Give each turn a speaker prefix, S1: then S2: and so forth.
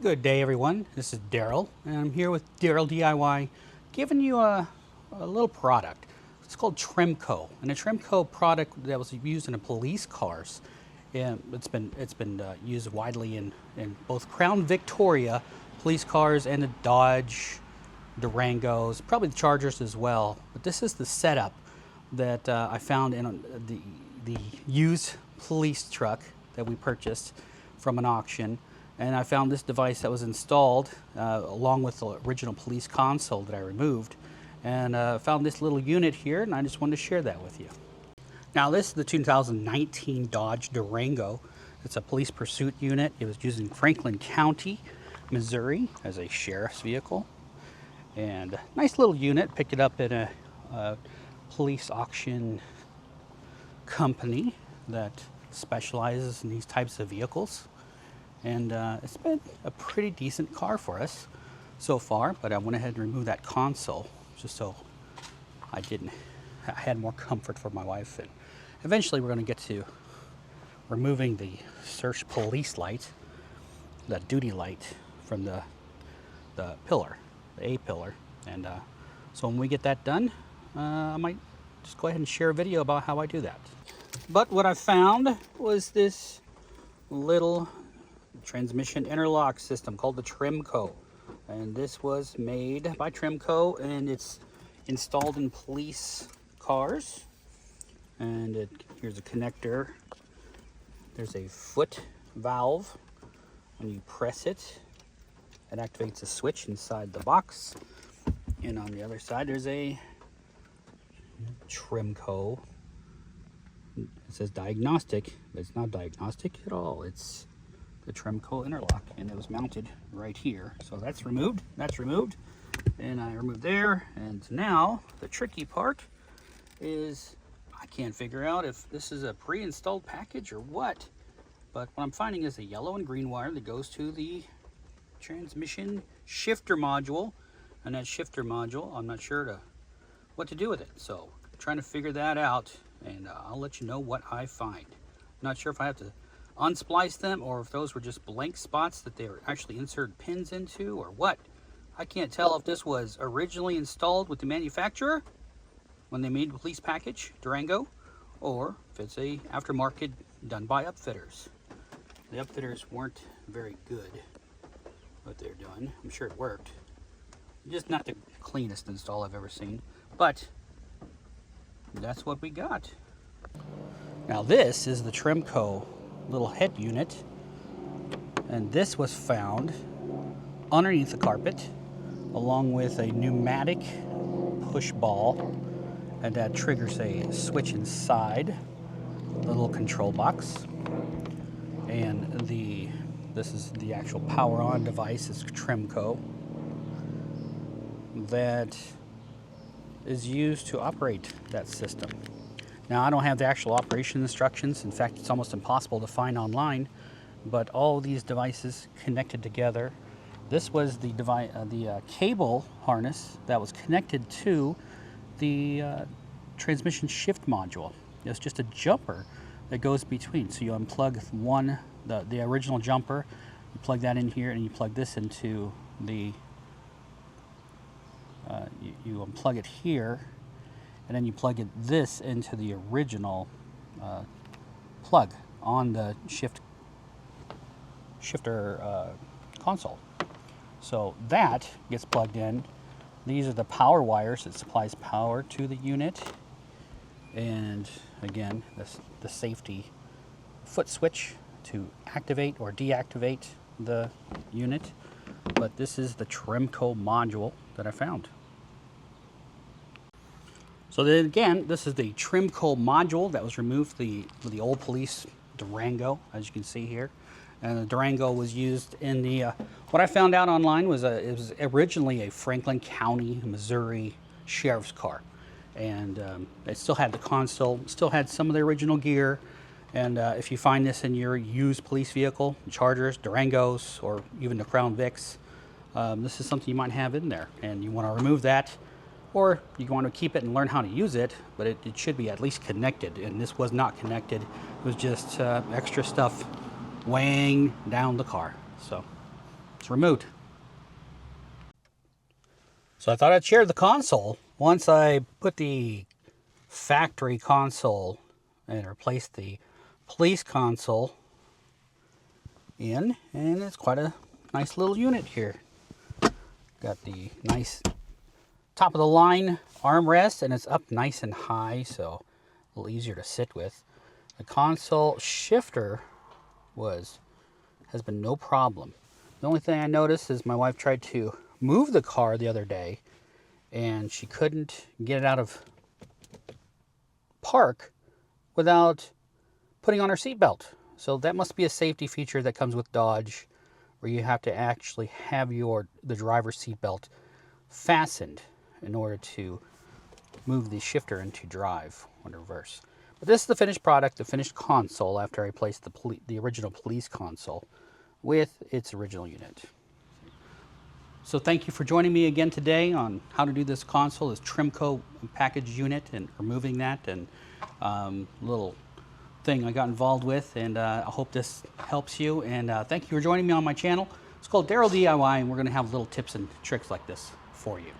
S1: Good day, everyone. This is Daryl, and I'm here with Daryl DIY, giving you a little product. It's called Tremco, and a Tremco product that was used in police cars. And it's been used widely in both Crown Victoria police cars and the Dodge Durangos, probably the Chargers as well. But this is the setup that I found in the used police truck that we purchased from an auction. And I found this device that was installed along with the original police console that I removed. And found this little unit here, and I just wanted to share that with you. Now, this is the 2019 Dodge Durango. It's a police pursuit unit. It was used in Franklin County, Missouri as a sheriff's vehicle. And nice little unit. Picked it up in a police auction company that specializes in these types of vehicles. And it's been a pretty decent car for us so far, but I went ahead and removed that console just so I had more comfort for my wife. And eventually we're going to get to removing the search police light, the duty light from the pillar, the A pillar. And so when we get that done, I might just go ahead and share a video about how I do that. But what I found was this little transmission interlock system called the Tremco, and this was made by Tremco, and it's installed in police cars. And here's a connector. There's a foot valve. When you press it, it activates a switch inside the box. And on the other side, there's a Tremco. It says diagnostic, but it's not diagnostic at all. It's the Tremco interlock, and it was mounted right here. So that's removed, and I removed there. And now the tricky part is I can't figure out if this is a pre-installed package or what, but what I'm finding is a yellow and green wire that goes to the transmission shifter module, and that shifter module, I'm not sure what to do with it. So I'm trying to figure that out, and I'll let you know what I find. I'm not sure if I have to unsplice them or if those were just blank spots that they were actually inserted pins into or what. I can't tell if this was originally installed with the manufacturer when they made the police package, Durango, or if it's a aftermarket done by upfitters. The upfitters weren't very good what they're doing. I'm sure it worked. Just not the cleanest install I've ever seen, but that's what we got. Now this is the Tremco little head unit, and this was found underneath the carpet along with a pneumatic push ball, and that triggers a switch inside the little control box. And this is the actual power on device. It's Tremco that is used to operate that system. Now, I don't have the actual operation instructions. In fact, it's almost impossible to find online, but all these devices connected together. This was the cable harness that was connected to the transmission shift module. It's just a jumper that goes between. So you unplug the original jumper, you plug that in here, and you plug this into the, you unplug it here, and then you plug this into the original plug on the shifter console. So that gets plugged in. These are the power wires that supplies power to the unit. And again, the safety foot switch to activate or deactivate the unit. But this is the Tremco module that I found. So then again, this is the Tremco module that was removed for the old police Durango, as you can see here. And the Durango was used in the, what I found out online was it was originally a Franklin County, Missouri sheriff's car. And it still had the console, still had some of the original gear. And if you find this in your used police vehicle, Chargers, Durangos, or even the Crown Vics, this is something you might have in there. And you want to remove that, or you want to keep it and learn how to use it, but it should be at least connected. And this was not connected. It was just extra stuff weighing down the car. So It's removed. So I thought I'd share the console. Once I put the factory console and replaced the police console in, and it's quite a nice little unit here. Got the nice top of the line armrest, and it's up nice and high, so a little easier to sit with. The console shifter has been no problem. The only thing I noticed is my wife tried to move the car the other day, and she couldn't get it out of park without putting on her seatbelt. So that must be a safety feature that comes with Dodge, where you have to actually have the driver's seatbelt fastened in order to move the shifter into drive or reverse. But this is the finished product, the finished console, after I placed the original police console with its original unit. So thank you for joining me again today on how to do this console, this Tremco package unit, and removing that, and little thing I got involved with, and I hope this helps you. And thank you for joining me on my channel. It's called Daryl DIY, and we're going to have little tips and tricks like this for you.